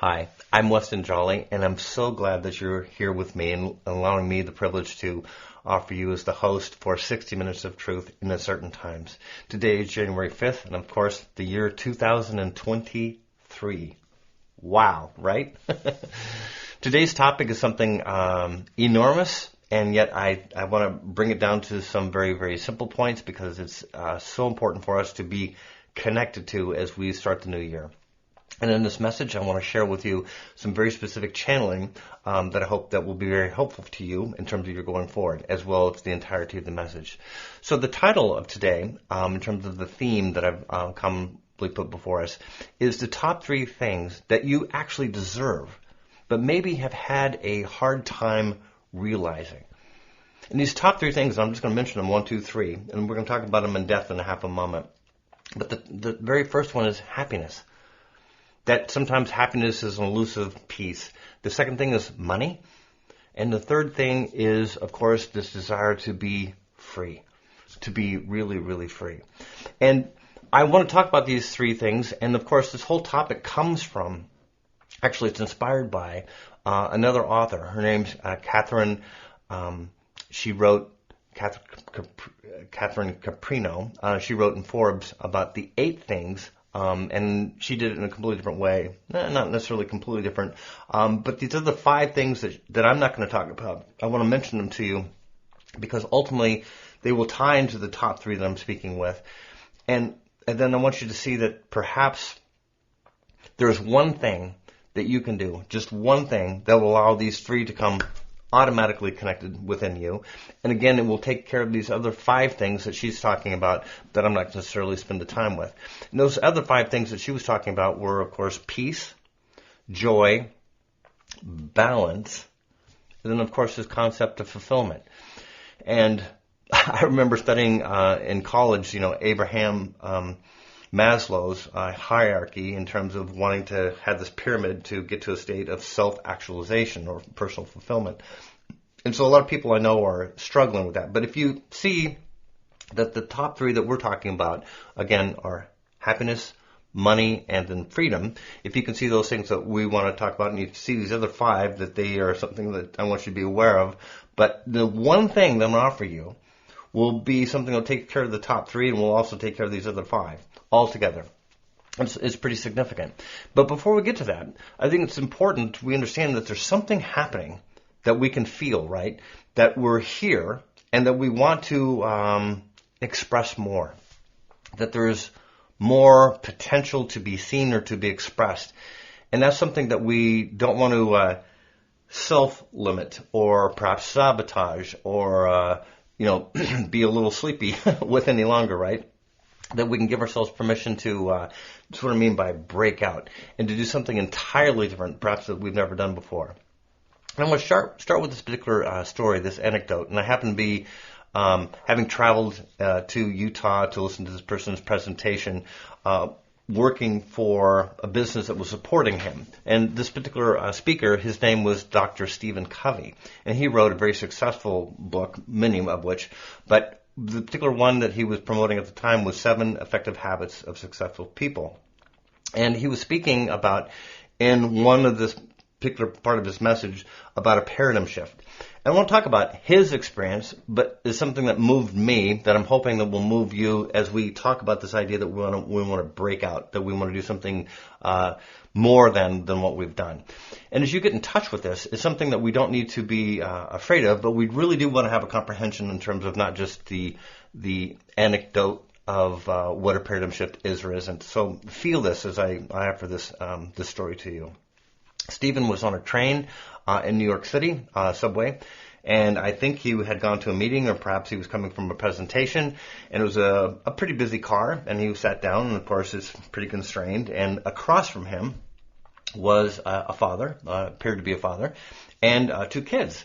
Hi, I'm Weston Jolly, and I'm so glad that you're here with me and allowing me the privilege to offer you as the host for 60 Minutes of Truth in Uncertain Times. Today is January 5th, and of course, the year 2023. Wow, right? Today's topic is something enormous, and yet I want to bring it down to some very, very simple points because it's so important for us to be connected to as we start the new year. And in this message, I want to share with you some very specific channeling that I hope that will be very helpful to you in terms of your going forward, as well as the entirety of the message. So the title of today, in terms of the theme that I've commonly put before us, is the top 3 things that you actually deserve, but maybe have had a hard time realizing. And these top 3 things, I'm just going to mention them, 1, 2, 3, and we're going to talk about them in depth in a half a moment. But the very first one is happiness. That sometimes happiness is an elusive piece. The second thing is money. And the third thing is, of course, this desire to be free, to be really, really free. And I want to talk about these 3 things. And, of course, this whole topic comes from, actually, it's inspired by another author. Her name's Catherine. She wrote, Catherine Caprino. She wrote in Forbes about the 8 things. And she did it in a completely different way. Not necessarily completely different. But these are the 5 things that I'm not going to talk about. I want to mention them to you because ultimately they will tie into the top 3 that I'm speaking with. And then I want you to see that perhaps there's one thing that you can do, just one thing that will allow these 3 to come automatically connected within you. And again, it will take care of these other 5 things that she's talking about that I'm not necessarily spend the time with. And those other 5 things that she was talking about were, of course, peace, joy, balance, and then, of course, this concept of fulfillment. And I remember studying in college, Abraham Maslow's hierarchy in terms of wanting to have this pyramid to get to a state of self-actualization or personal fulfillment. And so a lot of people I know are struggling with that. But if you see that the top 3 that we're talking about, again, are happiness, money, and then freedom, if you can see those things that we want to talk about, and you see these other 5, that they are something that I want you to be aware of. But the one thing that I'm going to offer you will be something that will take care of the top 3 and will also take care of these other 5 altogether. It's pretty significant. But before we get to that, I think it's important we understand that there's something happening that we can feel, right? That we're here and that we want to express more. That there's more potential to be seen or to be expressed. And that's something that we don't want to self-limit or perhaps sabotage or be a little sleepy with any longer, right? That we can give ourselves permission to, that's what I mean by break out, and to do something entirely different, perhaps that we've never done before. And I'm going to start with this particular story, this anecdote, and I happen to be having traveled to Utah to listen to this person's presentation, working for a business that was supporting him. And this particular speaker, his name was Dr. Stephen Covey, and he wrote a very successful book, many of which, but the particular one that he was promoting at the time was 7 Effective Habits of Successful People. And he was speaking about, in one of this particular part of his message, about a paradigm shift. And I want to talk about his experience, but it's something that moved me, that I'm hoping that will move you as we talk about this idea that we want to break out, that we want to do something more than what we've done. And as you get in touch with this, it's something that we don't need to be afraid of, but we really do want to have a comprehension in terms of not just the anecdote of what a paradigm shift is or isn't. So feel this as I offer this story to you. Stephen was on a train in New York City, subway, and I think he had gone to a meeting, or perhaps he was coming from a presentation, and it was a pretty busy car, and he sat down, and of course it's pretty constrained, and across from him was a father, appeared to be a father, and 2 kids.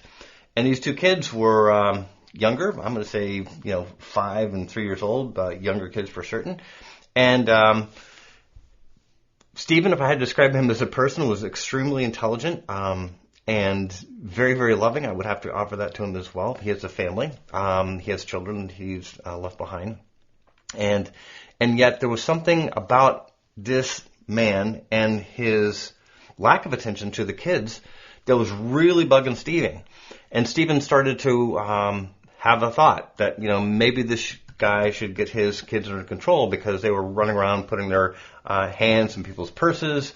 And these 2 kids were younger, I'm going to say, 5 and 3 years old, younger kids for certain, and Stephen, if I had to describe him as a person, was extremely intelligent and very, very loving. I would have to offer that to him as well. He has a family. He has children he's left behind. And yet there was something about this man and his lack of attention to the kids that was really bugging Stephen. And Stephen started to have a thought that, maybe this guy should get his kids under control because they were running around putting their hands in people's purses,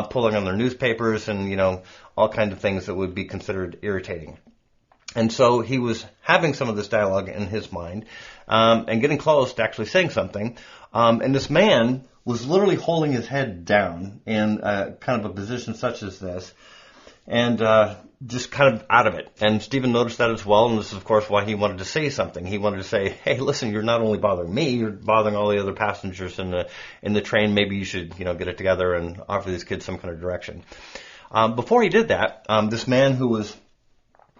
pulling on their newspapers, and, all kinds of things that would be considered irritating. And so he was having some of this dialogue in his mind and getting close to actually saying something. And this man was literally holding his head down in kind of a position such as this, and just kind of out of it. And Stephen noticed that as well, and this is, of course, why he wanted to say something. He wanted to say, hey, listen, you're not only bothering me, you're bothering all the other passengers in the train. Maybe you should, get it together and offer these kids some kind of direction. Before he did that, this man who was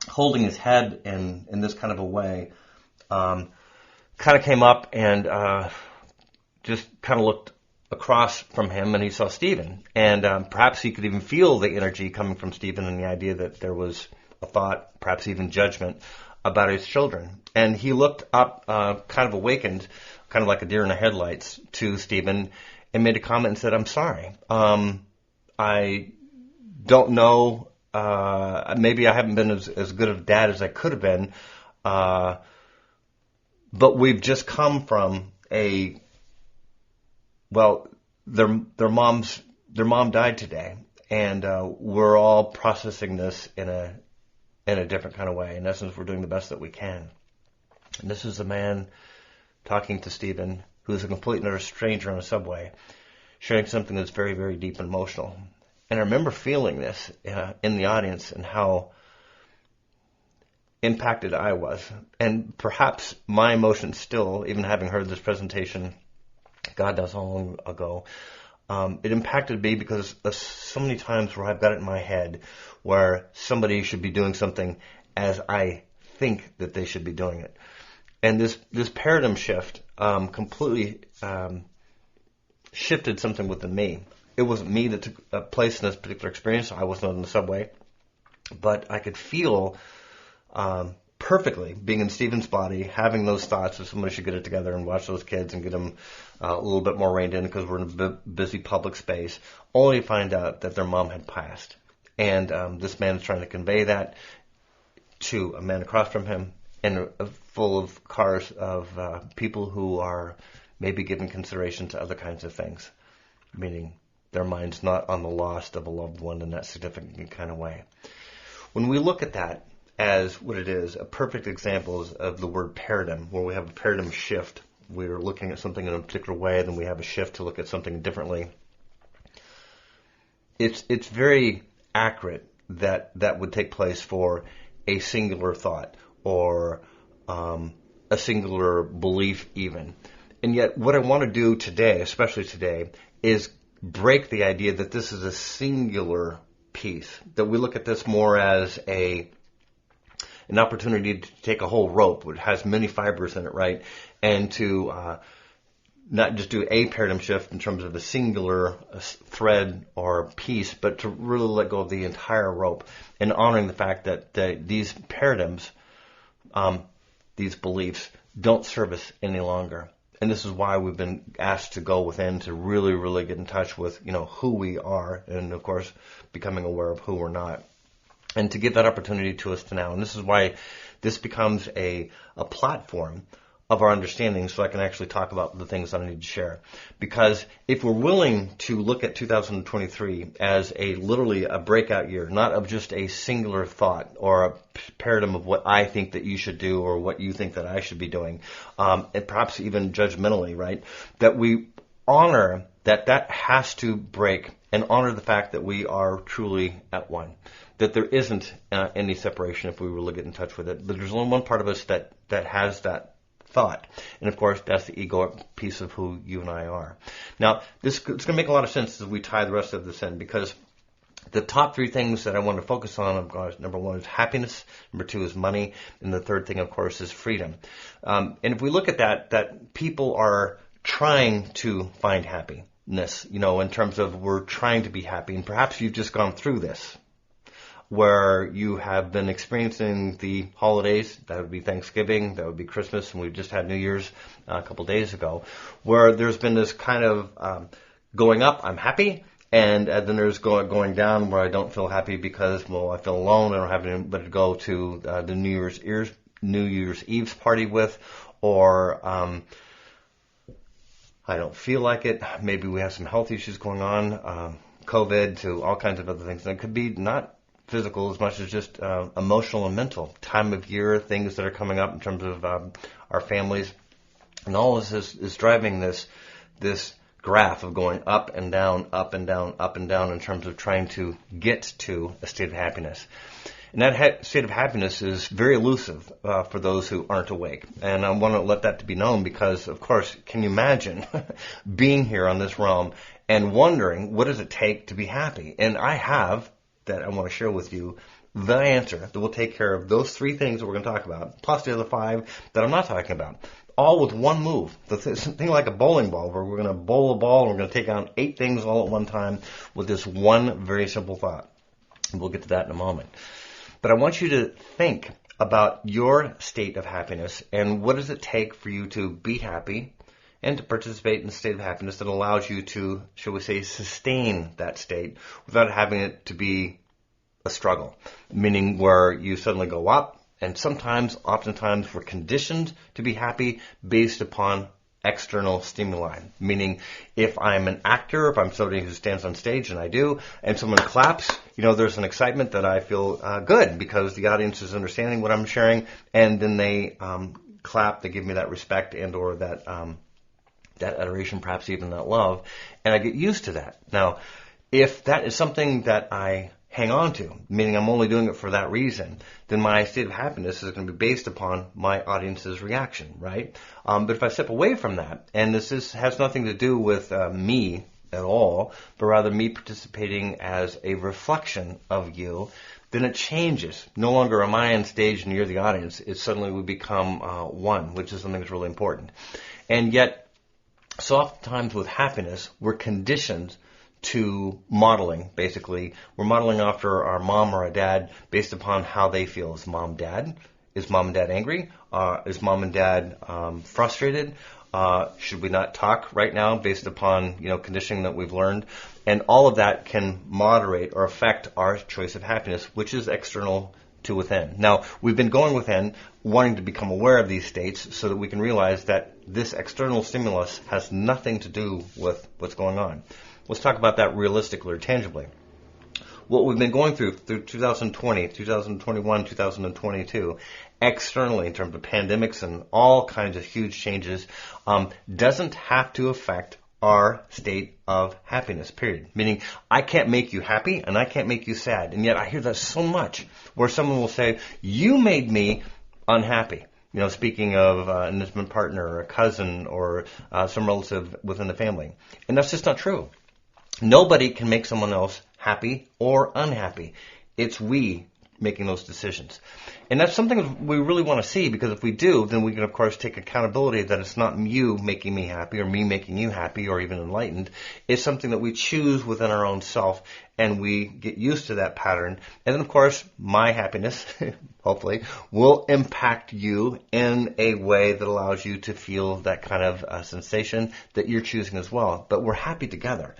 holding his head in this kind of a way kind of came up and just kind of looked across from him, and he saw Stephen. And perhaps he could even feel the energy coming from Stephen and the idea that there was a thought, perhaps even judgment, about his children. And he looked up, kind of awakened, kind of like a deer in the headlights, to Stephen and made a comment and said, I'm sorry. I don't know. Maybe I haven't been as good of a dad as I could have been. But we've just come from their mom died today, and we're all processing this in a different kind of way. In essence, we're doing the best that we can. And this is a man talking to Stephen, who is a complete and utter stranger on a subway, sharing something that's very, very deep and emotional. And I remember feeling this in the audience and how impacted I was. And perhaps my emotions still, even having heard this presentation, God knows how long ago, it impacted me because so many times where I've got it in my head where somebody should be doing something as I think that they should be doing it. And this paradigm shift completely shifted something within me. It wasn't me that took place in this particular experience. I wasn't on the subway. But I could feel perfectly being in Stephen's body, having those thoughts of somebody should get it together and watch those kids and get them a little bit more reined in because we're in a busy public space, only to find out that their mom had passed. And this man is trying to convey that to a man across from him, and full of cars of people who are maybe giving consideration to other kinds of things, meaning their mind's not on the loss of a loved one in that significant kind of way. When we look at that as what it is, a perfect example of the word paradigm, where we have a paradigm shift. We're looking at something in a particular way, then we have a shift to look at something differently. It's very accurate that would take place for a singular thought or a singular belief even. And yet what I want to do today, especially today, is break the idea that this is a singular piece, that we look at this more as an opportunity to take a whole rope, which has many fibers in it, right? And to not just do a paradigm shift in terms of a singular thread or piece, but to really let go of the entire rope and honoring the fact that these paradigms, these beliefs, don't serve us any longer. And this is why we've been asked to go within to really, really get in touch with, who we are, and of course, becoming aware of who we're not. And to give that opportunity to us to now. And this is why this becomes a platform of our understanding, so I can actually talk about the things that I need to share. Because if we're willing to look at 2023 as literally a breakout year, not of just a singular thought or a paradigm of what I think that you should do or what you think that I should be doing, and perhaps even judgmentally, right, that we honor that has to break and honor the fact that we are truly at one, that there isn't any separation if we really get in touch with it. But there's only one part of us that has that thought. And of course, that's the ego piece of who you and I are. Now, it's going to make a lot of sense as we tie the rest of this in, because the top three things that I want to focus on, of course, number one is happiness, number two is money, and the third thing, of course, is freedom. And if we look at that people are trying to find happiness, in terms of we're trying to be happy, and perhaps you've just gone through this, where you have been experiencing the holidays. That would be Thanksgiving, that would be Christmas, and we just had New Year's a couple days ago, where there's been this kind of going up, I'm happy, And then there's going down where I don't feel happy because, well, I feel alone. I don't have anybody to go to the New Year's Eve's party with, or I don't feel like it. Maybe we have some health issues going on, COVID, to all kinds of other things. And it could be not physical as much as just emotional and mental. Time of year, things that are coming up in terms of our families. And all this is driving this graph of going up and down, up and down, up and down in terms of trying to get to a state of happiness. And that state of happiness is very elusive for those who aren't awake. And I want to let that to be known because, of course, can you imagine being here on this realm and wondering what does it take to be happy? And I have, that I want to share with you, the answer that will take care of those 3 things that we're going to talk about, plus the other 5 that I'm not talking about. All with one move. Something like a bowling ball where we're going to bowl a ball and we're going to take on 8 things all at one time with this one very simple thought. And we'll get to that in a moment. But I want you to think about your state of happiness and what does it take for you to be happy and to participate in a state of happiness that allows you to, shall we say, sustain that state without having it to be a struggle, meaning where you suddenly go up. And oftentimes, we're conditioned to be happy based upon external stimuli. Meaning, if I'm an actor, if I'm somebody who stands on stage, and I do, and someone claps, there's an excitement that I feel good because the audience is understanding what I'm sharing, and then they clap, they give me that respect and or that adoration, perhaps even that love, and I get used to that. Now, if that is something that I hang on to, meaning I'm only doing it for that reason, then my state of happiness is going to be based upon my audience's reaction, right? But if I step away from that, and this has nothing to do with me at all, but rather me participating as a reflection of you, then it changes. No longer am I on stage and you're the audience. It suddenly we become one, which is something that's really important. And yet, so oftentimes with happiness, we're conditioned to modeling, basically. We're modeling after our mom or our dad based upon how they feel. Is mom dad? Is mom and dad angry? Is mom and dad frustrated? Should we not talk right now based upon, conditioning that we've learned? And all of that can moderate or affect our choice of happiness, which is external to within. Now, we've been going within, wanting to become aware of these states so that we can realize that this external stimulus has nothing to do with what's going on. Let's talk about that realistically or tangibly. What we've been going through 2020, 2021, 2022, externally in terms of pandemics and all kinds of huge changes, doesn't have to affect our state of happiness, period. Meaning, I can't make you happy and I can't make you sad. And yet I hear that so much where someone will say, you made me unhappy. Speaking of an intimate partner or a cousin or some relative within the family. And that's just not true. Nobody can make someone else happy or unhappy. It's we making those decisions. And that's something we really want to see, because if we do, then we can, of course, take accountability that it's not you making me happy or me making you happy or even enlightened. It's something that we choose within our own self, and we get used to that pattern. And then, of course, my happiness, hopefully, will impact you in a way that allows you to feel that kind of sensation that you're choosing as well. But we're happy together.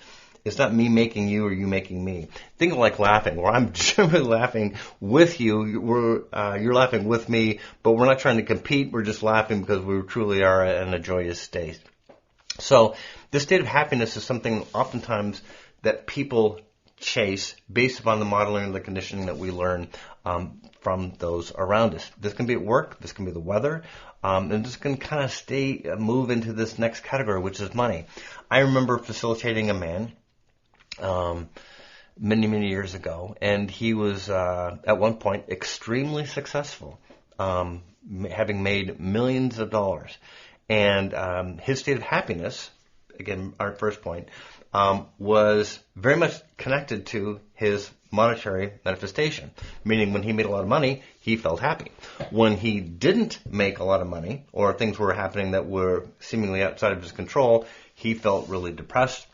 It's not me making you or you making me. Think of like laughing, where I'm generally laughing with you. You're laughing with me, but we're not trying to compete. We're just laughing because we truly are in a joyous state. So this state of happiness is something oftentimes that people chase based upon the modeling and the conditioning that we learn from those around us. This can be at work. This can be the weather. And this can kind of move into this next category, which is money. I remember facilitating a man many years ago, and he was at one point extremely successful, having made millions of dollars. And his state of happiness, again, our first point, was very much connected to his monetary manifestation, meaning when he made a lot of money, he felt happy. When he didn't make a lot of money, or things were happening that were seemingly outside of his control, he felt really depressed,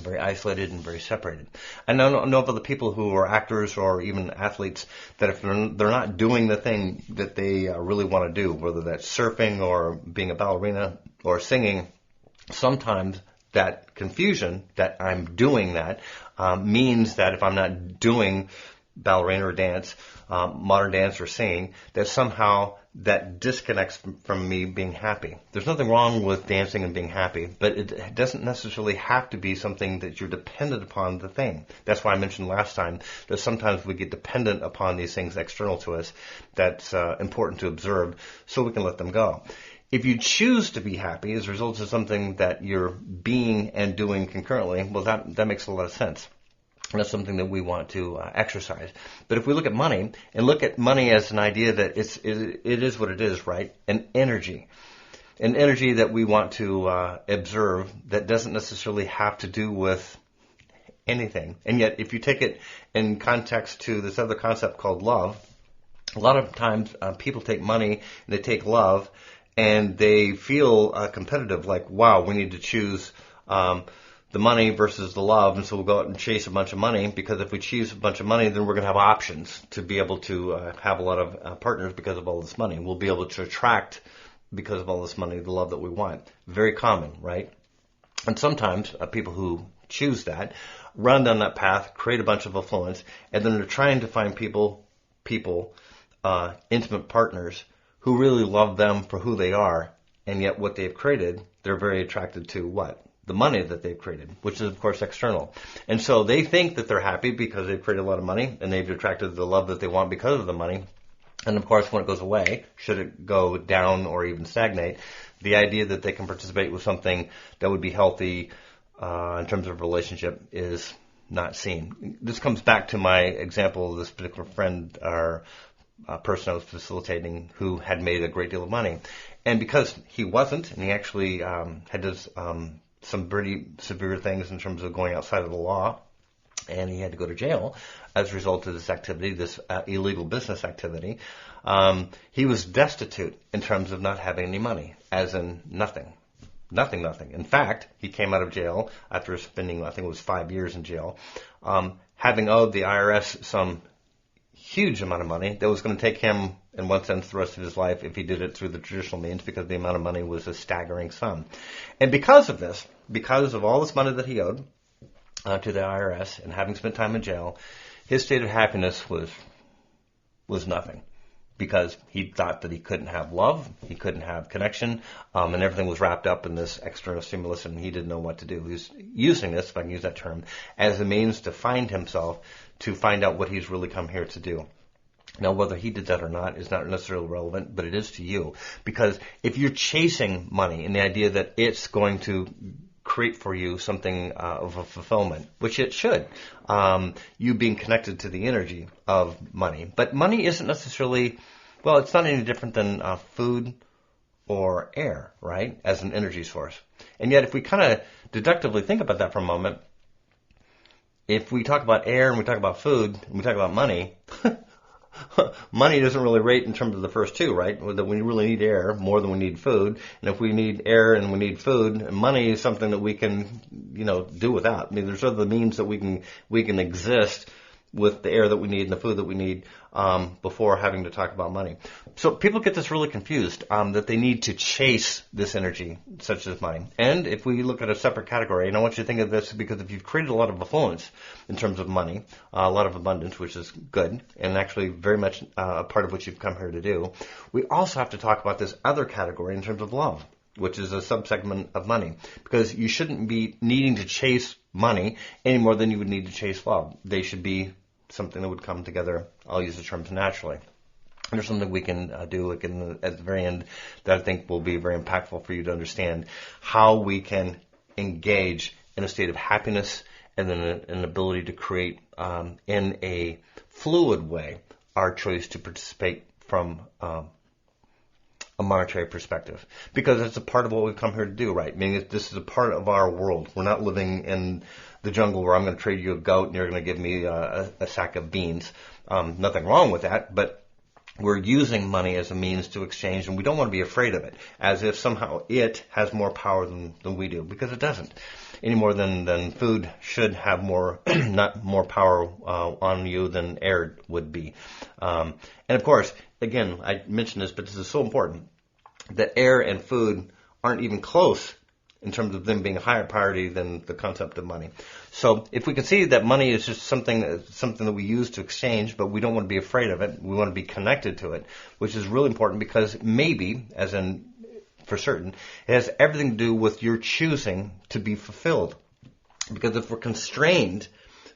very isolated and very separated. I know of other people who are actors or even athletes that if they're not doing the thing that they really want to do, whether that's surfing or being a ballerina or singing, sometimes that confusion that I'm doing that means that if I'm not doing ballerina or dance, modern dance or singing, that somehow that disconnects from me being happy. There's nothing wrong with dancing and being happy, but it doesn't necessarily have to be something that you're dependent upon the thing. That's why I mentioned last time that sometimes we get dependent upon these things external to us. That's important to observe so we can let them go. If you choose to be happy as a result of something that you're being and doing concurrently, well, that makes a lot of sense. And that's something that we want to exercise. But if we look at money, and look at money as an idea that it is what it is, right? An energy. An energy that we want to observe that doesn't necessarily have to do with anything. And yet, if you take it in context to this other concept called love, a lot of times people take money and they take love and they feel competitive, like, wow, we need to choose the money versus the love, and so we'll go out and chase a bunch of money, because if we choose a bunch of money, then we're going to have options to be able to have a lot of partners because of all this money. We'll be able to attract, because of all this money, the love that we want. Very common, right? And sometimes people who choose that run down that path, create a bunch of affluence, and then they're trying to find people, intimate partners who really love them for who they are, and yet what they've created, they're very attracted to what? The money that they've created, which is, of course, external. And so they think that they're happy because they've created a lot of money and they've attracted the love that they want because of the money. And, of course, when it goes away, should it go down or even stagnate, the idea that they can participate with something that would be healthy in terms of relationship is not seen. This comes back to my example of this particular friend or person I was facilitating who had made a great deal of money. And because he wasn't, and he actually had this some pretty severe things in terms of going outside of the law, and he had to go to jail as a result of this activity, this illegal business activity. He was destitute in terms of not having any money, as in nothing. Nothing. In fact, he came out of jail after spending, I think it was 5 years in jail, having owed the IRS some huge amount of money that was going to take him, in one sense, the rest of his life if he did it through the traditional means, because the amount of money was a staggering sum. And because of this, because of all this money that he owed to the IRS and having spent time in jail, his state of happiness was nothing, because he thought that he couldn't have love, he couldn't have connection, and everything was wrapped up in this external stimulus, and he didn't know what to do. He was using this, if I can use that term, as a means to find himself, to find out what he's really come here to do. Now, whether he did that or not is not necessarily relevant, but it is to you. Because if you're chasing money and the idea that it's going to create for you something of a fulfillment, which it should, you being connected to the energy of money. But money isn't necessarily, well, it's not any different than food or air, right, as an energy source. And yet, if we kind of deductively think about that for a moment, if we talk about air and we talk about food and we talk about money, money doesn't really rate in terms of the first two, right? That we really need air more than we need food. And if we need air and we need food, money is something that we can, do without. I mean, there's other means that we can exist with the air that we need and the food that we need before having to talk about money. So people get this really confused, that they need to chase this energy, such as money. And if we look at a separate category, and I want you to think of this, because if you've created a lot of affluence in terms of money, a lot of abundance, which is good, and actually very much a part of what you've come here to do, we also have to talk about this other category in terms of love, which is a subsegment of money, because you shouldn't be needing to chase money any more than you would need to chase love. They should be something that would come together, I'll use the terms naturally. And there's something we can do at the very end that I think will be very impactful for you to understand how we can engage in a state of happiness and then an ability to create in a fluid way our choice to participate from a monetary perspective, because it's a part of what we've come here to do, right? Meaning this is a part of our world. We're not living in the jungle where I'm going to trade you a goat and you're going to give me a sack of beans. Nothing wrong with that, but we're using money as a means to exchange, and we don't want to be afraid of it, as if somehow it has more power than we do, because it doesn't. Any more than food should have more, not more power on you than air would be. And of course, again, I mentioned this, but this is so important, that air and food aren't even close in terms of them being a higher priority than the concept of money. So if we can see that money is just something that we use to exchange, but we don't want to be afraid of it, we want to be connected to it, which is really important because maybe, as in for certain, it has everything to do with your choosing to be fulfilled. Because if we're constrained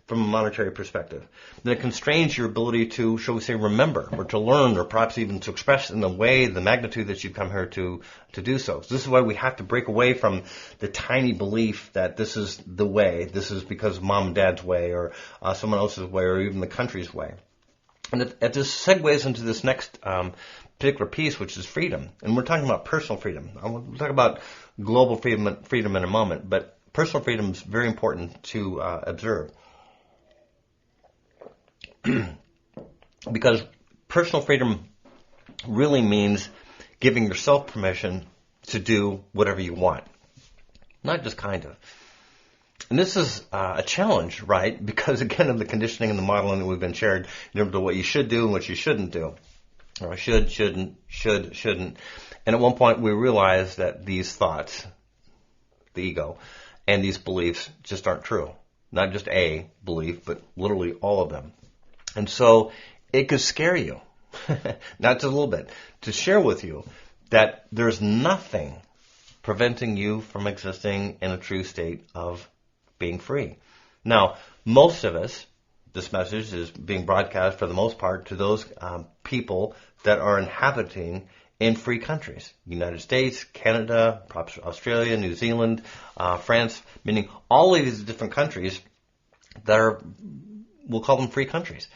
from a monetary perspective, then it constrains your ability to, shall we say, remember or to learn or perhaps even to express in the way, the magnitude that you've come here to do so. So this is why we have to break away from the tiny belief that this is the way, this is because of mom and dad's way or someone else's way or even the country's way. And it just segues into this next particular piece, which is freedom. And we're talking about personal freedom. We'll talk about global freedom in a moment, but personal freedom is very important to observe. Because personal freedom really means giving yourself permission to do whatever you want. Not just kind of. And this is a challenge, right? Because again of the conditioning and the modeling that we've been shared in terms of what you should do and what you shouldn't do. Or should, shouldn't. And at one point we realized that these thoughts, the ego, and these beliefs just aren't true. Not just a belief, but literally all of them. And so it could scare you, not just a little bit, to share with you that there's nothing preventing you from existing in a true state of being free. Now, most of us, this message is being broadcast for the most part to those people that are inhabiting in free countries. United States, Canada, perhaps Australia, New Zealand, France, meaning all of these different countries that are, we'll call them free countries.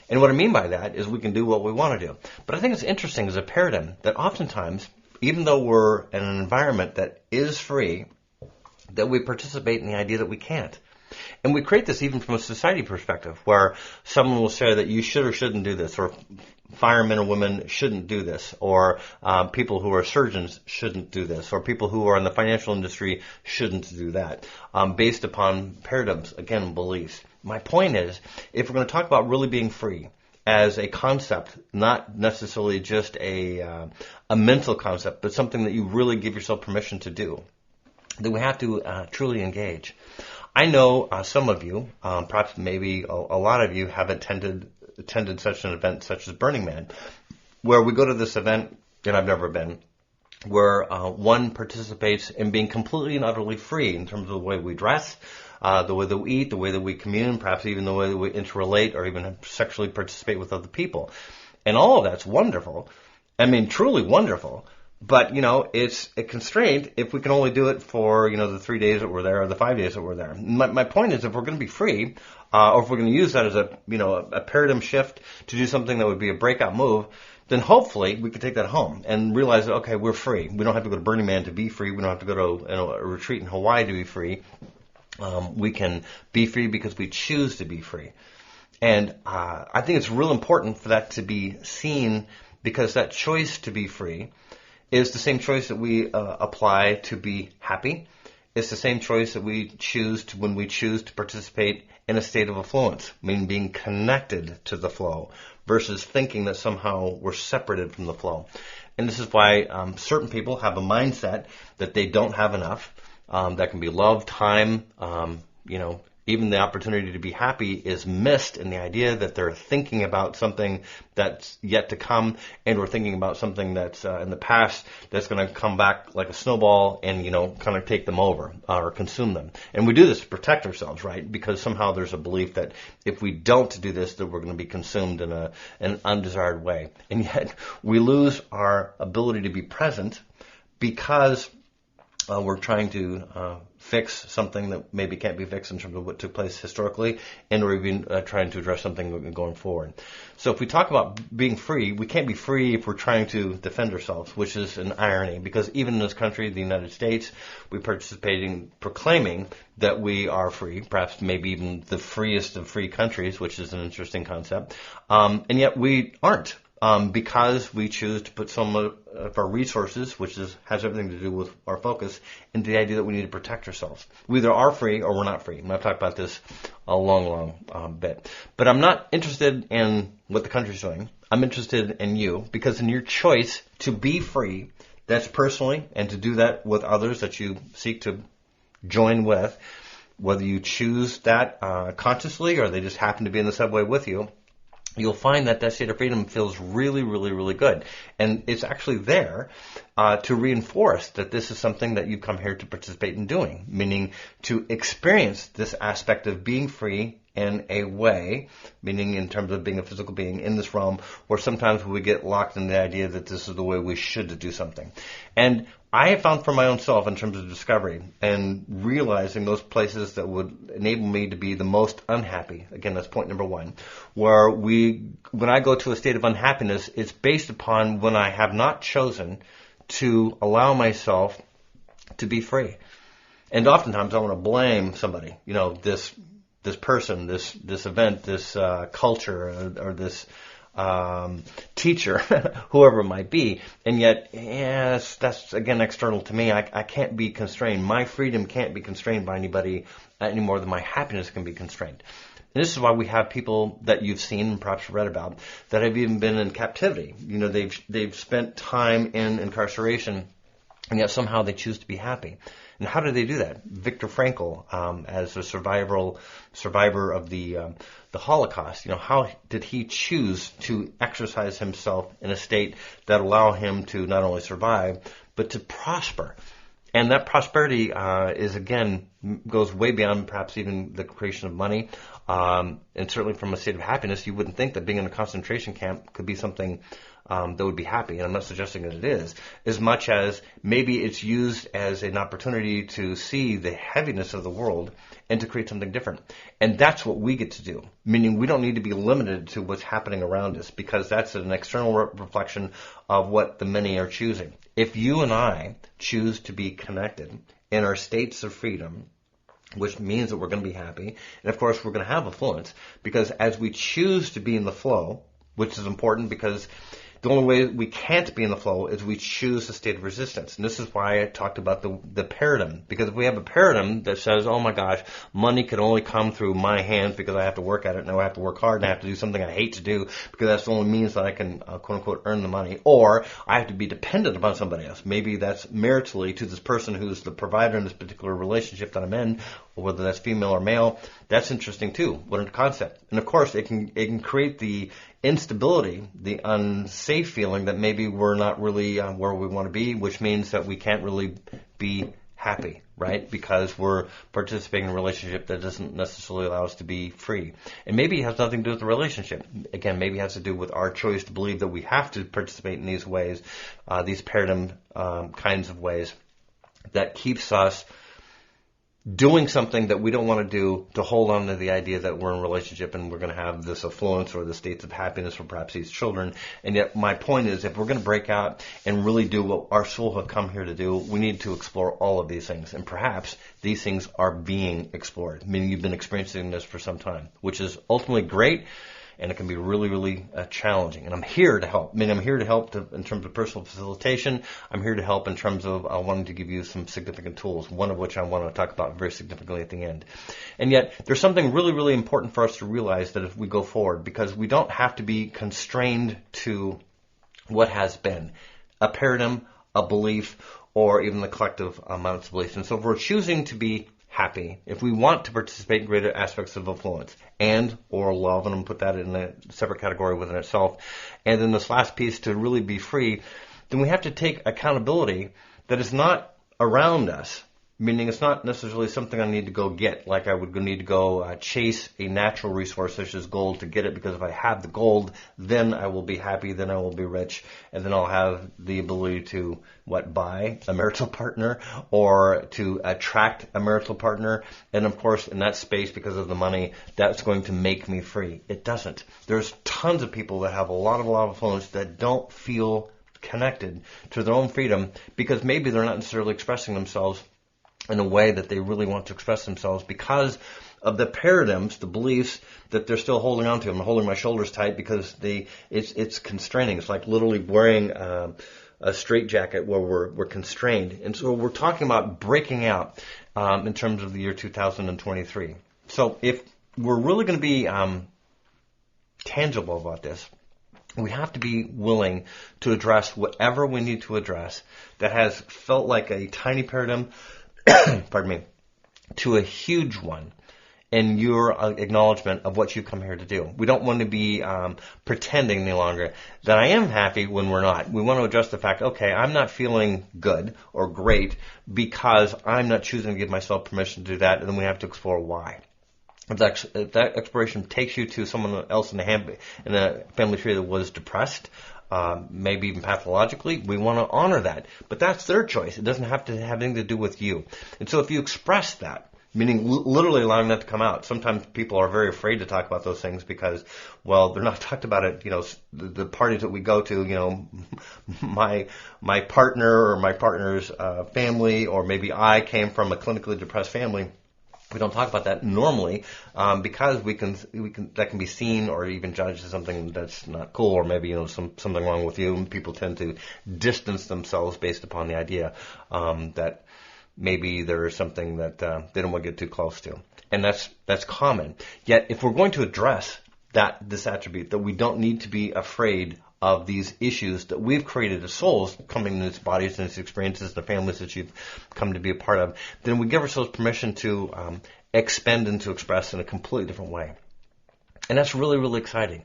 And what I mean by that is we can do what we want to do. But I think it's interesting as a paradigm that oftentimes, even though we're in an environment that is free, that we participate in the idea that we can't. And we create this even from a society perspective, where someone will say that you should or shouldn't do this, or firemen or women shouldn't do this, or people who are surgeons shouldn't do this, or people who are in the financial industry shouldn't do that, based upon paradigms, again, beliefs. My point is, if we're going to talk about really being free as a concept, not necessarily just a mental concept, but something that you really give yourself permission to do, then we have to truly engage. I know some of you, perhaps maybe a lot of you, have attended such an event such as Burning Man, where we go to this event, and I've never been, where one participates in being completely and utterly free in terms of the way we dress, the way that we eat, the way that we commune, perhaps even the way that we interrelate or even sexually participate with other people. And all of that's wonderful. I mean, truly wonderful. But, it's a constraint if we can only do it for, the 3 days that we're there or the 5 days that we're there. My point is, if we're going to be free, or if we're going to use that as a paradigm shift to do something that would be a breakout move, then hopefully we can take that home and realize that, okay, we're free. We don't have to go to Burning Man to be free. We don't have to go to a retreat in Hawaii to be free. We can be free because we choose to be free. And I think it's real important for that to be seen, because that choice to be free is the same choice that we apply to be happy. It's the same choice that we choose when we choose to participate in a state of affluence, meaning being connected to the flow, versus thinking that somehow we're separated from the flow. And this is why certain people have a mindset that they don't have enough. That can be love, time, even the opportunity to be happy is missed in the idea that they're thinking about something that's yet to come, and we're thinking about something that's in the past that's going to come back like a snowball and, kind of take them over or consume them. And we do this to protect ourselves, right? Because somehow there's a belief that if we don't do this, that we're going to be consumed in an undesired way. And yet we lose our ability to be present because we're trying to fix something that maybe can't be fixed in terms of what took place historically, and we're even trying to address something going forward. So if we talk about being free, we can't be free if we're trying to defend ourselves, which is an irony, because even in this country, the United States, we participate in proclaiming that we are free, perhaps maybe even the freest of free countries, which is an interesting concept, and yet we aren't. Because we choose to put some of our resources, which has everything to do with our focus, into the idea that we need to protect ourselves. We either are free or we're not free. And I've talked about this a long bit. But I'm not interested in what the country's doing. I'm interested in you, because in your choice to be free That's personally, and to do that with others that you seek to join with, whether you choose that consciously or they just happen to be in the subway with you, you'll find that that state of freedom feels really, really, really good. And it's actually there to reinforce that this is something that you've come here to participate in doing, meaning to experience this aspect of being free in a way, meaning in terms of being a physical being in this realm, where sometimes we get locked in the idea that this is the way we should do something. And I have found for my own self in terms of discovery and realizing those places that would enable me to be the most unhappy. Again, that's point number one. When I go to a state of unhappiness, it's based upon when I have not chosen to allow myself to be free. And oftentimes I want to blame somebody, this person, this event, this culture, or this teacher, whoever it might be. And yet, yes, that's again external to me. I can't be constrained. My freedom can't be constrained by anybody any more than my happiness can be constrained. And this is why we have people that you've seen and perhaps read about that have even been in captivity. They've spent time in incarceration, and yet somehow they choose to be happy. And how do they do that? Viktor Frankl, as a survivor of the Holocaust, how did he choose to exercise himself in a state that allowed him to not only survive, but to prosper? And that prosperity goes way beyond perhaps even the creation of money. And certainly from a state of happiness, you wouldn't think that being in a concentration camp could be something that would be happy. And I'm not suggesting that it is, as much as maybe it's used as an opportunity to see the heaviness of the world and to create something different. And that's what we get to do, meaning we don't need to be limited to what's happening around us, because that's an external reflection of what the many are choosing. If you and I choose to be connected in our states of freedom, which means that we're going to be happy, and of course we're going to have affluence, because as we choose to be in the flow, which is important because the only way we can't be in the flow is we choose a state of resistance. And this is why I talked about the paradigm. Because if we have a paradigm that says, oh my gosh, money can only come through my hands because I have to work at it, and I have to work hard, and I have to do something I hate to do because that's the only means that I can, quote unquote, earn the money. Or I have to be dependent upon somebody else. Maybe that's maritally to this person who's the provider in this particular relationship that I'm in, or whether that's female or male. That's interesting too. What a concept. And of course, it can create the instability, the unsafe feeling that maybe we're not really where we want to be, which means that we can't really be happy, right? Because we're participating in a relationship that doesn't necessarily allow us to be free. And maybe it has nothing to do with the relationship. Again, maybe it has to do with our choice to believe that we have to participate in these ways, these paradigm kinds of ways that keeps us doing something that we don't want to do to hold on to the idea that we're in a relationship and we're going to have this affluence or the states of happiness for perhaps these children. And yet my point is, if we're going to break out and really do what our soul have come here to do, we need to explore all of these things. And perhaps these things are being explored, meaning you've been experiencing this for some time, which is ultimately great. And it can be really, really challenging. And I'm here to help. I'm here to help in terms of personal facilitation. I'm here to help in terms of wanting to give you some significant tools, one of which I want to talk about very significantly at the end. And yet, there's something really, really important for us to realize that if we go forward, because we don't have to be constrained to what has been, a paradigm, a belief, or even the collective amounts of beliefs. And so if we're choosing to be happy, if we want to participate in greater aspects of affluence and or love, and I'm going to put that in a separate category within itself, and then this last piece to really be free, then we have to take accountability that is not around us, meaning it's not necessarily something I need to go get, like I would need to go chase a natural resource such as gold to get it, because if I have the gold, then I will be happy, then I will be rich, and then I'll have the ability to, buy a marital partner or to attract a marital partner. And of course, in that space, because of the money, that's going to make me free. It doesn't. There's tons of people that have a lot of influence that don't feel connected to their own freedom because maybe they're not necessarily expressing themselves in a way that they really want to express themselves because of the paradigms, the beliefs that they're still holding on to. I'm holding my shoulders tight because it's constraining. It's like literally wearing a straitjacket where we're constrained. And so we're talking about breaking out in terms of the year 2023. So if we're really going to be tangible about this, We have to be willing to address whatever we need to address that has felt like a tiny paradigm, pardon me, to a huge one in your acknowledgement of what you come here to do. We don't want to be pretending any longer that I am happy when we're not. We want to address the fact, okay, I'm not feeling good or great because I'm not choosing to give myself permission to do that, and then we have to explore why. If that exploration takes you to someone else in the family tree that was depressed, maybe even pathologically, we want to honor that. But that's their choice. It doesn't have to have anything to do with you. And so if you express that, meaning literally allowing that to come out. Sometimes people are very afraid to talk about those things because, well, they're not talked about it. The parties that we go to, my partner or my partner's family, or maybe I came from a clinically depressed family. We don't talk about that normally because that can be seen or even judged as something that's not cool, or maybe something wrong with you. And people tend to distance themselves based upon the idea that maybe there is something that they don't want to get too close to, and that's common. Yet, if we're going to address this attribute, that we don't need to be afraid of these issues that we've created as souls, coming in these bodies and these experiences, the families that you've come to be a part of, then we give ourselves permission to expend and to express in a completely different way, and that's really, really exciting.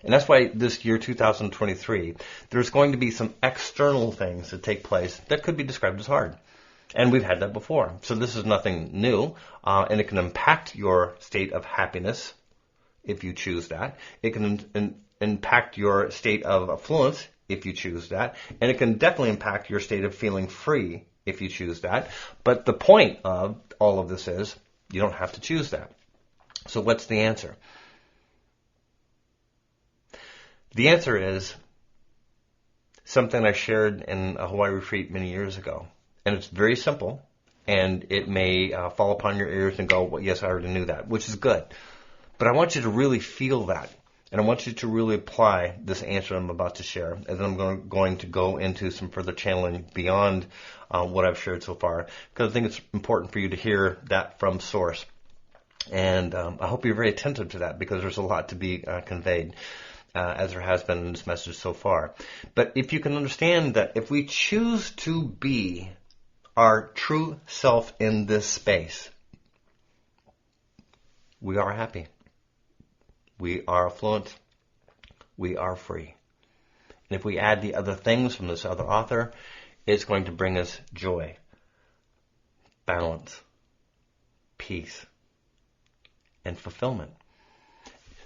And that's why this year, 2023, there's going to be some external things that take place that could be described as hard. And we've had that before. So this is nothing new, and it can impact your state of happiness if you choose that. It can impact your state of affluence if you choose that. And it can definitely impact your state of feeling free if you choose that. But the point of all of this is you don't have to choose that. So what's the answer? The answer is something I shared in a Hawaii retreat many years ago. And it's very simple, and it may fall upon your ears and go, well, yes, I already knew that, which is good. But I want you to really feel that, and I want you to really apply this answer I'm about to share, and then I'm going to go into some further channeling beyond what I've shared so far, because I think it's important for you to hear that from Source. And I hope you're very attentive to that, because there's a lot to be conveyed. As there has been in this message so far. But if you can understand that if we choose to be our true self in this space, we are happy. We are affluent. We are free. And if we add the other things from this other author, it's going to bring us joy, balance, peace, and fulfillment.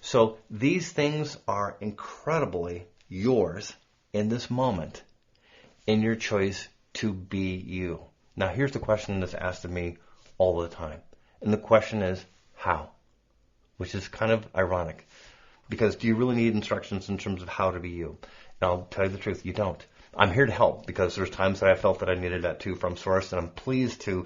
So these things are incredibly yours in this moment, in your choice to be you. Now here's the question that's asked of me all the time. And the question is, how? Which is kind of ironic. Because do you really need instructions in terms of how to be you? And I'll tell you the truth, you don't. I'm here to help, because there's times that I felt that I needed that too from Source, and I'm pleased to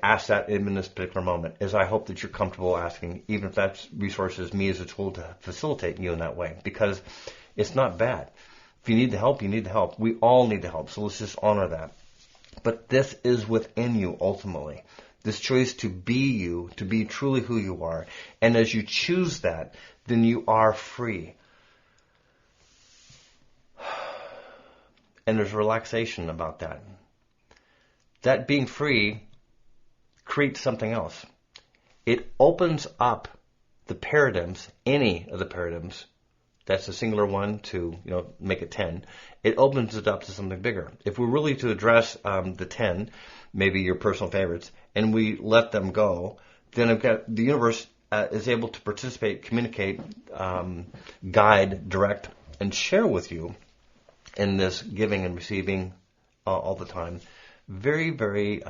ask that in this particular moment, is I hope that you're comfortable asking, even if that resource is me as a tool to facilitate you in that way, because it's not bad. If you need the help, you need the help. We all need the help, so let's just honor that. But this is within you ultimately, this choice to be you, to be truly who you are, and as you choose that, then you are free. And there's relaxation about that. That being free creates something else. It opens up the paradigms, any of the paradigms, that's a singular one to make it 10, it opens it up to something bigger. If we're really to address the 10, maybe your personal favorites, and we let them go, then the universe is able to participate, communicate, guide, direct, and share with you in this giving and receiving all the time, very, very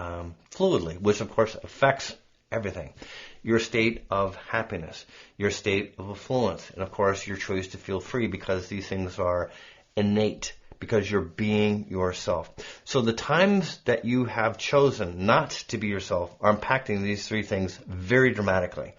fluidly, which of course affects everything. Your state of happiness, your state of affluence, and of course your choice to feel free, because these things are innate, because you're being yourself. So the times that you have chosen not to be yourself are impacting these three things very dramatically.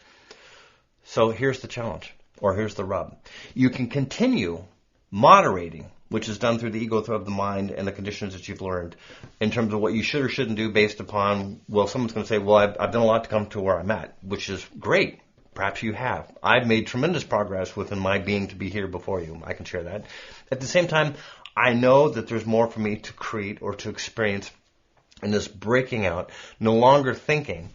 So here's the challenge, or here's the rub. You can continue moderating, which is done through the ego of the mind and the conditions that you've learned, in terms of what you should or shouldn't do based upon, well, someone's going to say, well, I've done a lot to come to where I'm at, which is great. Perhaps you have. I've made tremendous progress within my being to be here before you. I can share that. At the same time, I know that there's more for me to create or to experience in this breaking out, no longer thinking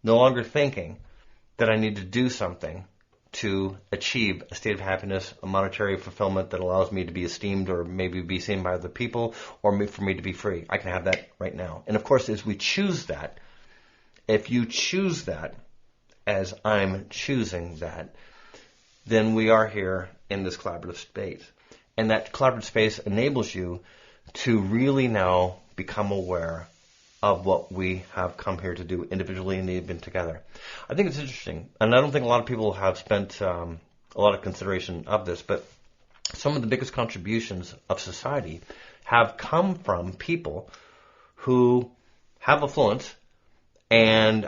that I need to do something to achieve a state of happiness, a monetary fulfillment that allows me to be esteemed or maybe be seen by other people, or for me to be free. I can have that right now. And of course, as we choose that, if you choose that as I'm choosing that, then we are here in this collaborative space. And that collaborative space enables you to really now become aware of what we have come here to do individually and even together. I think it's interesting, and I don't think a lot of people have spent a lot of consideration of this, but some of the biggest contributions of society have come from people who have affluence and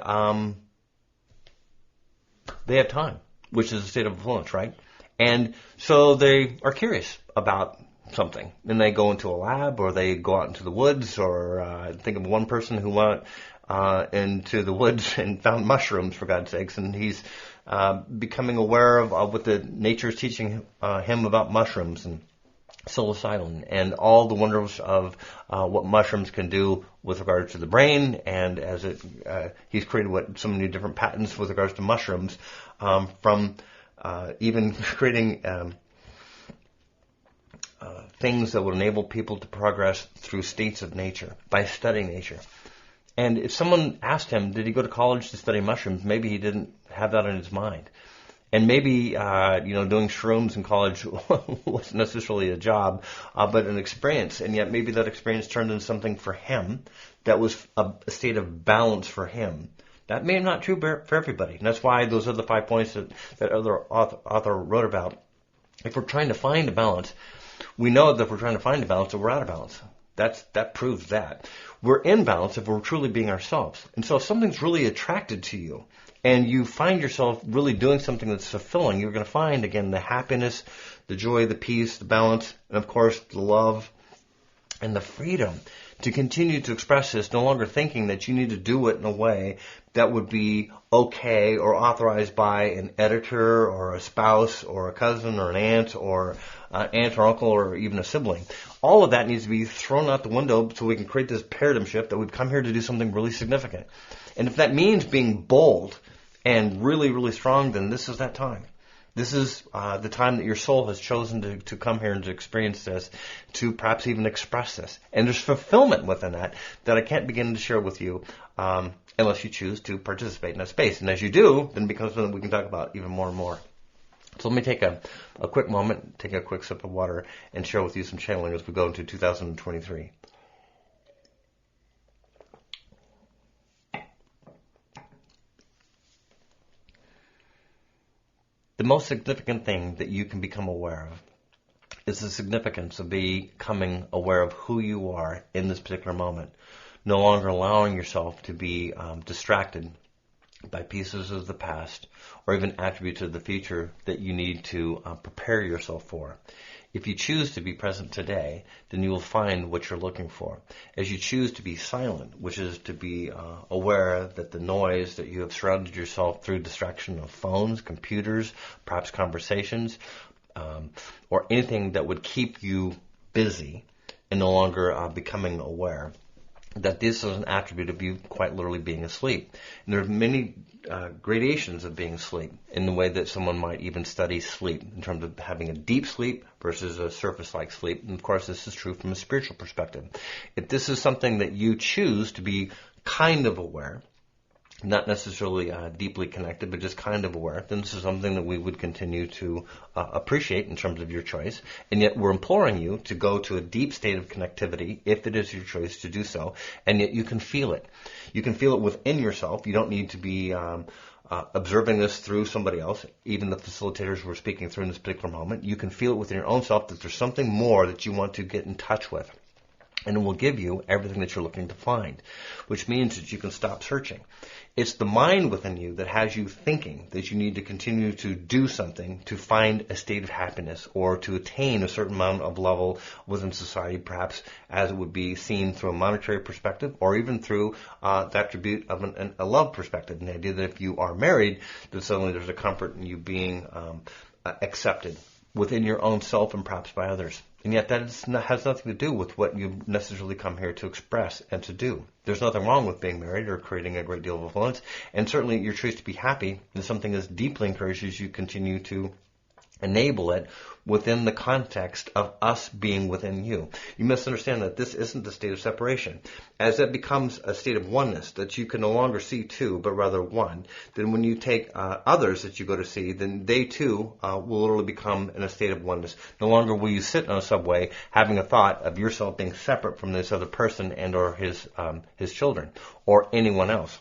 they have time, which is a state of affluence, right? And so they are curious about something, and they go into a lab, or they go out into the woods, or think of one person who went into the woods and found mushrooms, for God's sakes, and he's becoming aware of what the nature is teaching him about mushrooms and psilocybin and all the wonders of what mushrooms can do with regard to the brain, and as he's created so many different patents with regards to mushrooms, from even creating things that would enable people to progress through states of nature by studying nature. And if someone asked him, did he go to college to study mushrooms, maybe he didn't have that in his mind. And maybe, doing shrooms in college wasn't necessarily a job, but an experience. And yet maybe that experience turned into something for him that was a state of balance for him. That may not be true for everybody. And that's why those are the 5 points that other author wrote about. If we're trying to find a balance, we know that if we're trying to find a balance, that we're out of balance. That proves that. We're in balance if we're truly being ourselves. And so if something's really attracted to you, and you find yourself really doing something that's fulfilling, you're going to find, again, the happiness, the joy, the peace, the balance, and of course, the love and the freedom to continue to express this, no longer thinking that you need to do it in a way that would be okay or authorized by an editor or a spouse or a cousin or an aunt or uncle or even a sibling. All of that needs to be thrown out the window so we can create this paradigm shift that we've come here to do something really significant. And if that means being bold and really, really strong, then this is that time. This is the time that your soul has chosen to come here and to experience this, to perhaps even express this. And there's fulfillment within that I can't begin to share with you unless you choose to participate in that space. And as you do, then it becomes something we can talk about even more and more. So let me take a quick moment, take a quick sip of water, and share with you some channeling as we go into 2023. The most significant thing that you can become aware of is the significance of becoming aware of who you are in this particular moment. No longer allowing yourself to be distracted by pieces of the past or even attributes of the future that you need to prepare yourself for. If you choose to be present today, then you will find what you're looking for. As you choose to be silent, which is to be aware that the noise that you have surrounded yourself through distraction of phones, computers, perhaps conversations, or anything that would keep you busy and no longer becoming aware, that this is an attribute of you quite literally being asleep. And there are many gradations of being asleep in the way that someone might even study sleep in terms of having a deep sleep versus a surface-like sleep. And of course, this is true from a spiritual perspective. If this is something that you choose to be kind of aware, not necessarily deeply connected, but just kind of aware, then this is something that we would continue to appreciate in terms of your choice. And yet we're imploring you to go to a deep state of connectivity if it is your choice to do so. And yet you can feel it. You can feel it within yourself. You don't need to be observing this through somebody else, even the facilitators who are speaking through in this particular moment. You can feel it within your own self that there's something more that you want to get in touch with. and it will give you everything that you're looking to find, which means that you can stop searching. It's the mind within you that has you thinking that you need to continue to do something to find a state of happiness or to attain a certain amount of level within society, perhaps as it would be seen through a monetary perspective or even through the attribute of a love perspective. And the idea that if you are married, that suddenly there's a comfort in you being accepted within your own self and perhaps by others. And yet that has nothing to do with what you necessarily come here to express and to do. There's nothing wrong with being married or creating a great deal of influence. And certainly your choice to be happy is something that's deeply encouraged as you continue to enable it within the context of us being within you. You must understand that this isn't a state of separation. As that becomes a state of oneness, that you can no longer see two, but rather one, then when you take others that you go to see, then they too will literally become in a state of oneness. No longer will you sit on a subway having a thought of yourself being separate from this other person and or his children or anyone else.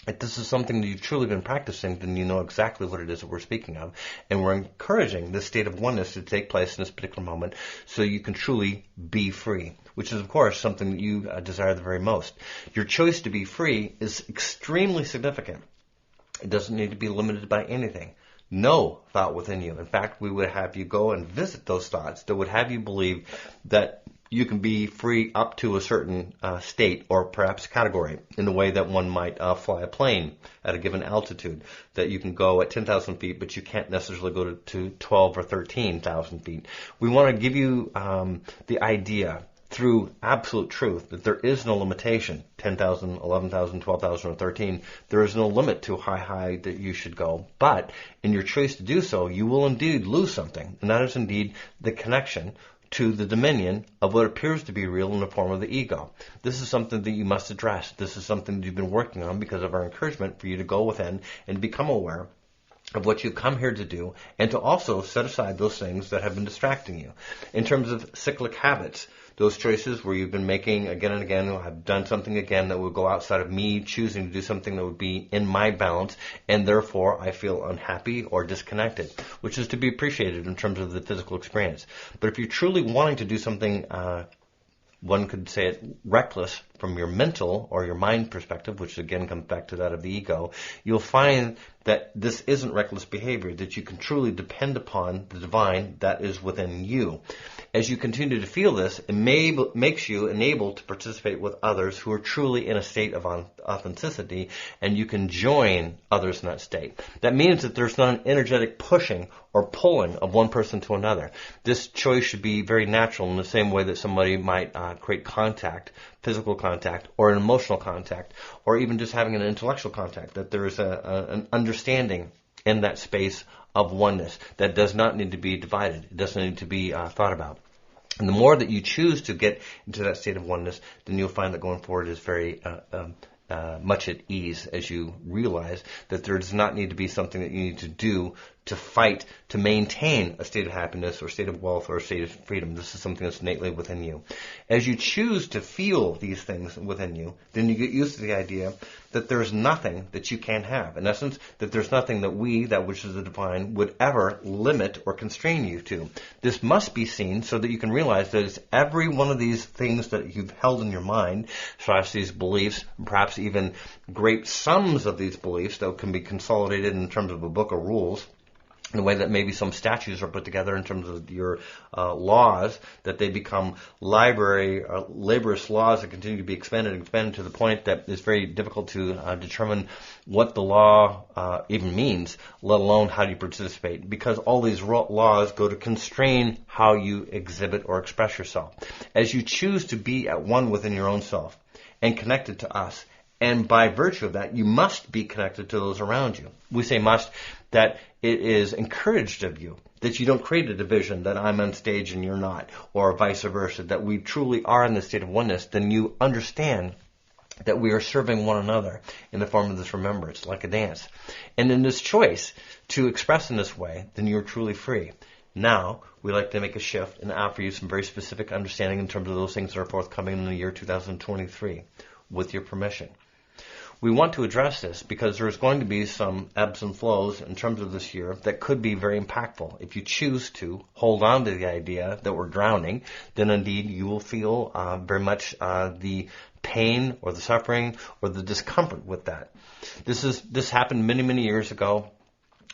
If this is something that you've truly been practicing, then you know exactly what it is that we're speaking of. And we're encouraging this state of oneness to take place in this particular moment so you can truly be free, which is, of course, something that you desire the very most. Your choice to be free is extremely significant. It doesn't need to be limited by anything. No thought within you. In fact, we would have you go and visit those thoughts that would have you believe that you can be free up to a certain state or perhaps category in the way that one might fly a plane at a given altitude, that you can go at 10,000 feet, but you can't necessarily go to 12 or 13,000 feet. We want to give you the idea through absolute truth that there is no limitation, 10,000, 11,000, 12,000, or 13. There is no limit to how high that you should go. But in your choice to do so, you will indeed lose something, and that is indeed the connection to the dominion of what appears to be real in the form of the ego. This is something that you must address. This is something that you've been working on because of our encouragement for you to go within and become aware of what you've come here to do and to also set aside those things that have been distracting you. In terms of cyclic habits, those choices where you've been making again and again, I've done something again that would go outside of me choosing to do something that would be in my balance, and therefore I feel unhappy or disconnected, which is to be appreciated in terms of the physical experience. But if you're truly wanting to do something, one could say it reckless from your mental or your mind perspective, which again comes back to that of the ego, you'll find that this isn't reckless behavior, that you can truly depend upon the divine that is within you. As you continue to feel this, it makes you enabled to participate with others who are truly in a state of authenticity, and you can join others in that state. That means that there's not an energetic pushing or pulling of one person to another. This choice should be very natural in the same way that somebody might create contact, physical contact, or an emotional contact, or even just having an intellectual contact, that there is an understanding in that space of oneness that does not need to be divided. It doesn't need to be thought about. And the more that you choose to get into that state of oneness, then you'll find that going forward is very much at ease as you realize that there does not need to be something that you need to do to fight to maintain a state of happiness or state of wealth or a state of freedom. This is something that's innately within you. As you choose to feel these things within you, then you get used to the idea that there's nothing that you can't have. In essence, that there's nothing that we, that which is the divine, would ever limit or constrain you to. This must be seen so that you can realize that it's every one of these things that you've held in your mind, slash these beliefs, perhaps even great sums of these beliefs that can be consolidated in terms of a book of rules, in the way that maybe some statutes are put together in terms of your laws, that they become laborious laws that continue to be expanded and expanded to the point that it's very difficult to determine what the law even means, let alone how you participate, because all these laws go to constrain how you exhibit or express yourself. As you choose to be at one within your own self and connected to us, and by virtue of that, you must be connected to those around you. We say must, that it is encouraged of you, that you don't create a division, that I'm on stage and you're not, or vice versa, that we truly are in the state of oneness. Then you understand that we are serving one another in the form of this remembrance, like a dance. And in this choice to express in this way, then you're truly free. Now, we like to make a shift and offer you some very specific understanding in terms of those things that are forthcoming in the year 2023, with your permission. We want to address this because there's going to be some ebbs and flows in terms of this year that could be very impactful. If you choose to hold on to the idea that we're drowning, then indeed you will feel very much the pain or the suffering or the discomfort with that. This happened many, many years ago,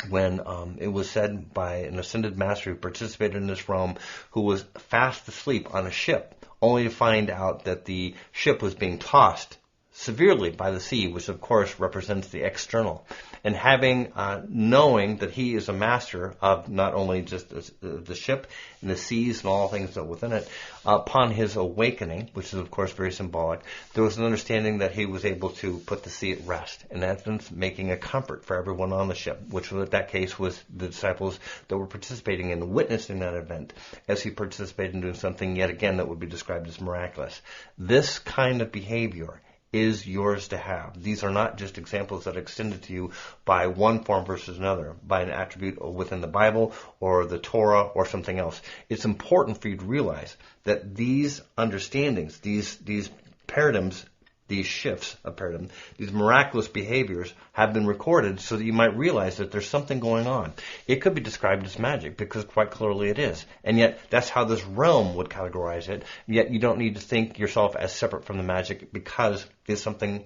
when it was said by an ascended master who participated in this realm, who was fast asleep on a ship, only to find out that the ship was being tossed severely by the sea, which of course represents the external. And having, knowing that he is a master of not only just the ship and the seas and all things that are within it, upon his awakening, which is of course very symbolic, there was an understanding that he was able to put the sea at rest, in essence making a comfort for everyone on the ship, which in that case was the disciples that were participating in witnessing that event, as he participated in doing something yet again that would be described as miraculous. This kind of behavior is yours to have. These are not just examples that are extended to you by one form versus another, by an attribute within the Bible or the Torah or something else. It's important for you to realize that these understandings, these paradigms, these shifts of paradigm, these miraculous behaviors have been recorded so that you might realize that there's something going on. It could be described as magic because quite clearly it is. And yet that's how this realm would categorize it. Yet you don't need to think yourself as separate from the magic because it's something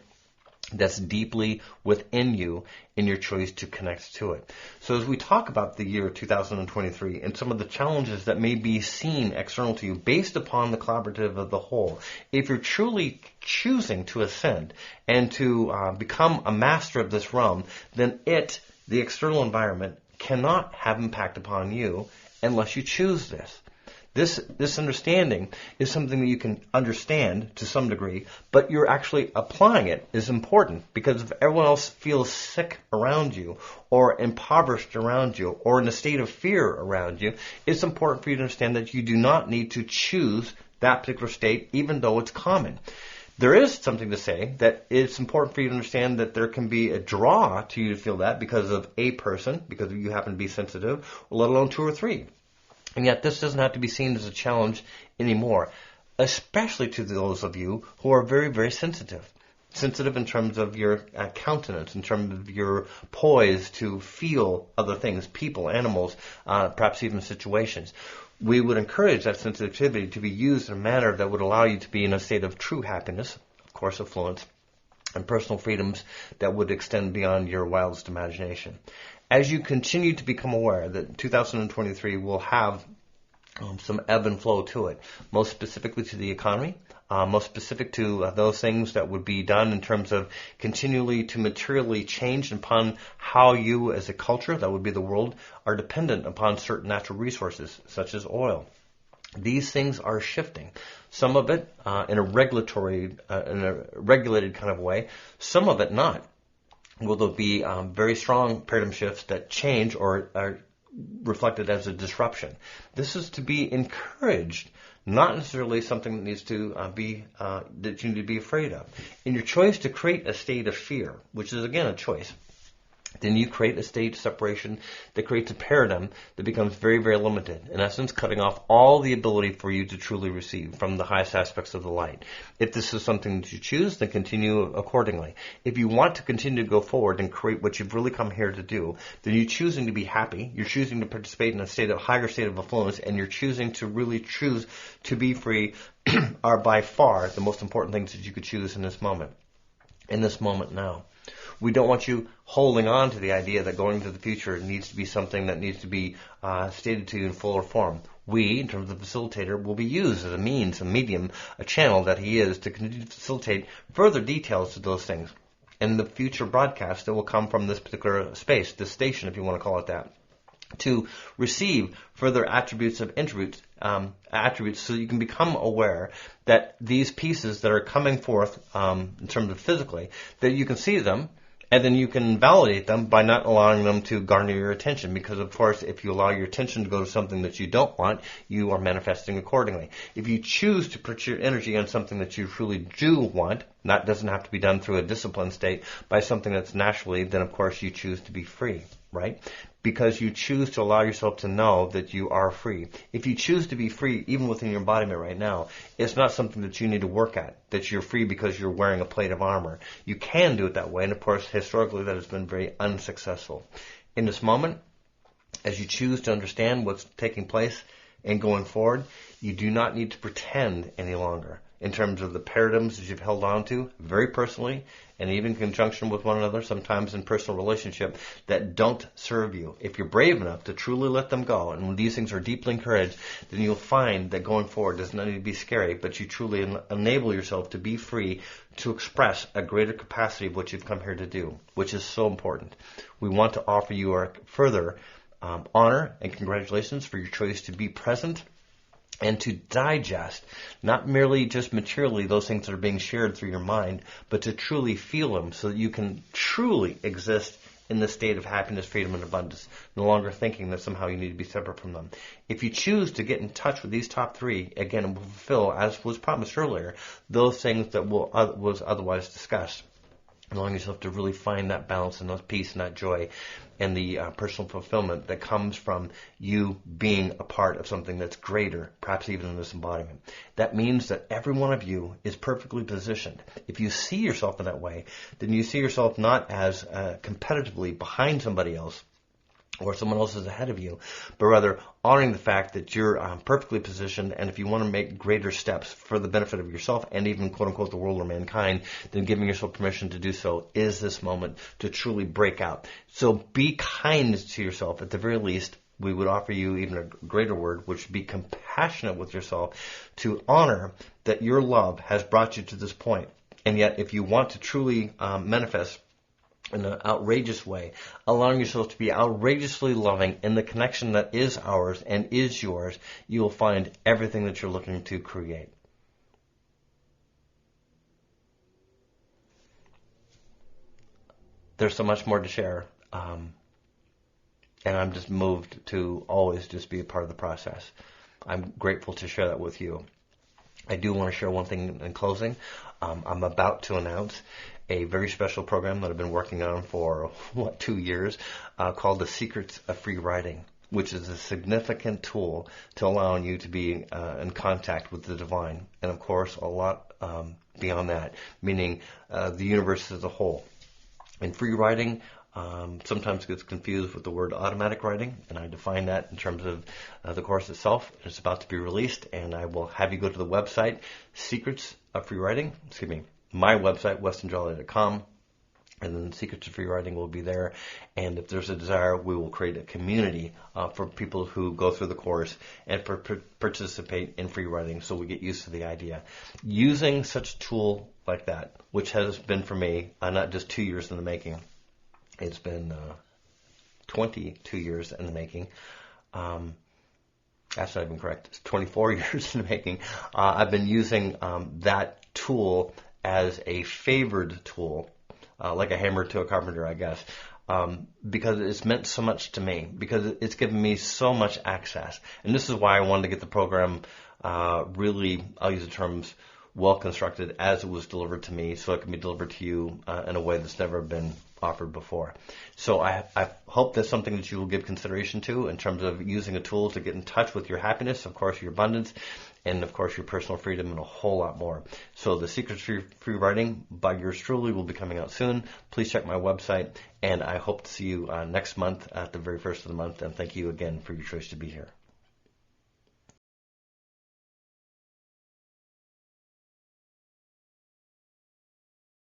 that's deeply within you in your choice to connect to it. So as we talk about the year 2023 and some of the challenges that may be seen external to you based upon the collaborative of the whole, if you're truly choosing to ascend and to become a master of this realm, then the external environment, cannot have impact upon you unless you choose this. This understanding is something that you can understand to some degree, but you're actually applying it is important, because if everyone else feels sick around you or impoverished around you or in a state of fear around you, it's important for you to understand that you do not need to choose that particular state, even though it's common. There is something to say that it's important for you to understand that there can be a draw to you to feel that because of a person, because you happen to be sensitive, let alone two or three. And yet this doesn't have to be seen as a challenge anymore, especially to those of you who are very, very sensitive. Sensitive in terms of your countenance, in terms of your poise to feel other things, people, animals, perhaps even situations. We would encourage that sensitivity to be used in a manner that would allow you to be in a state of true happiness, of course, affluence, and personal freedoms that would extend beyond your wildest imagination. As you continue to become aware that 2023 will have some ebb and flow to it, most specifically to the economy, most specific to those things that would be done in terms of continually to materially change upon how you as a culture, that would be the world, are dependent upon certain natural resources, such as oil. These things are shifting. Some of it in a regulated kind of way, some of it not. Will there be very strong paradigm shifts that change or are reflected as a disruption? This is to be encouraged, not necessarily something that needs to that you need to be afraid of. In your choice to create a state of fear, which is again a choice, then you create a state of separation that creates a paradigm that becomes very, very limited, in essence cutting off all the ability for you to truly receive from the highest aspects of the light. If this is something that you choose, then continue accordingly. If you want to continue to go forward and create what you've really come here to do, then you're choosing to be happy, you're choosing to participate in a higher state of affluence, and you're choosing to really choose to be free are by far the most important things that you could choose in this moment now. We don't want you holding on to the idea that going to the future needs to be something that needs to be stated to you in fuller form. We, in terms of the facilitator, will be used as a means, a medium, a channel that he is to continue to facilitate further details to those things in the future broadcast that will come from this particular space, this station, if you want to call it that, to receive further attributes of attributes so you can become aware that these pieces that are coming forth in terms of physically, that you can see them, and then you can validate them by not allowing them to garner your attention. Because, of course, if you allow your attention to go to something that you don't want, you are manifesting accordingly. If you choose to put your energy on something that you truly do want, That doesn't have to be done through a disciplined state, by something that's naturally, then of course you choose to be free, right? Because you choose to allow yourself to know that you are free. If you choose to be free, even within your embodiment right now, it's not something that you need to work at, that you're free because you're wearing a plate of armor. You can do it that way, and of course, historically, that has been very unsuccessful. In this moment, as you choose to understand what's taking place and going forward, you do not need to pretend any longer in terms of the paradigms that you've held on to, very personally, and even in conjunction with one another, sometimes in personal relationship, that don't serve you. If you're brave enough to truly let them go, and when these things are deeply encouraged, then you'll find that going forward does not need to be scary, but you truly enable yourself to be free to express a greater capacity of what you've come here to do, which is so important. We want to offer you our further honor and congratulations for your choice to be present and to digest, not merely just materially those things that are being shared through your mind, but to truly feel them so that you can truly exist in the state of happiness, freedom, and abundance, no longer thinking that somehow you need to be separate from them. If you choose to get in touch with these top three, again, it will fulfill, as was promised earlier, those things that was otherwise discussed, allowing yourself to really find that balance and that peace and that joy and the personal fulfillment that comes from you being a part of something that's greater, perhaps even in this embodiment. That means that every one of you is perfectly positioned. If you see yourself in that way, then you see yourself not as competitively behind somebody else, or someone else is ahead of you, but rather honoring the fact that you're perfectly positioned, and if you want to make greater steps for the benefit of yourself and even, quote-unquote, the world or mankind, then giving yourself permission to do so is this moment to truly break out. So be kind to yourself. At the very least, we would offer you even a greater word, which would be compassionate with yourself, to honor that your love has brought you to this point. And yet, if you want to truly manifest in an outrageous way, allowing yourself to be outrageously loving in the connection that is ours and is yours, you will find everything that you're looking to create. There's so much more to share, and I'm just moved to always just be a part of the process. I'm grateful to share that with you. I do want to share one thing in closing. I'm about to announce a very special program that I've been working on for, 2 years, called The Secrets of Free Writing, which is a significant tool to allowing you to be in contact with the divine. And, of course, a lot beyond that, meaning the universe as a whole. In free writing, sometimes gets confused with the word automatic writing, and I define that in terms of the course itself. It's about to be released, and I will have you go to the website, Secrets of Free Writing, my website, westonjolly.com, and then Secrets of Free Writing will be there. And if there's a desire, we will create a community for people who go through the course and participate in free writing, so we get used to the idea. Using such a tool like that, which has been for me not just 2 years in the making, it's been 22 years in the making. That's not even correct. It's 24 years in the making. I've been using that tool as a favored tool, like a hammer to a carpenter, I guess, because it's meant so much to me, because it's given me so much access. And this is why I wanted to get the program really, I'll use the terms, well constructed as it was delivered to me, so it can be delivered to you in a way that's never been offered before. So I hope that's something that you will give consideration to in terms of using a tool to get in touch with your happiness, of course, your abundance, and of course your personal freedom, and a whole lot more. So The Secrets of Free Writing by yours truly will be coming out soon. Please check my website, and I hope to see you next month at the very first of the month, and thank you again for your choice to be here.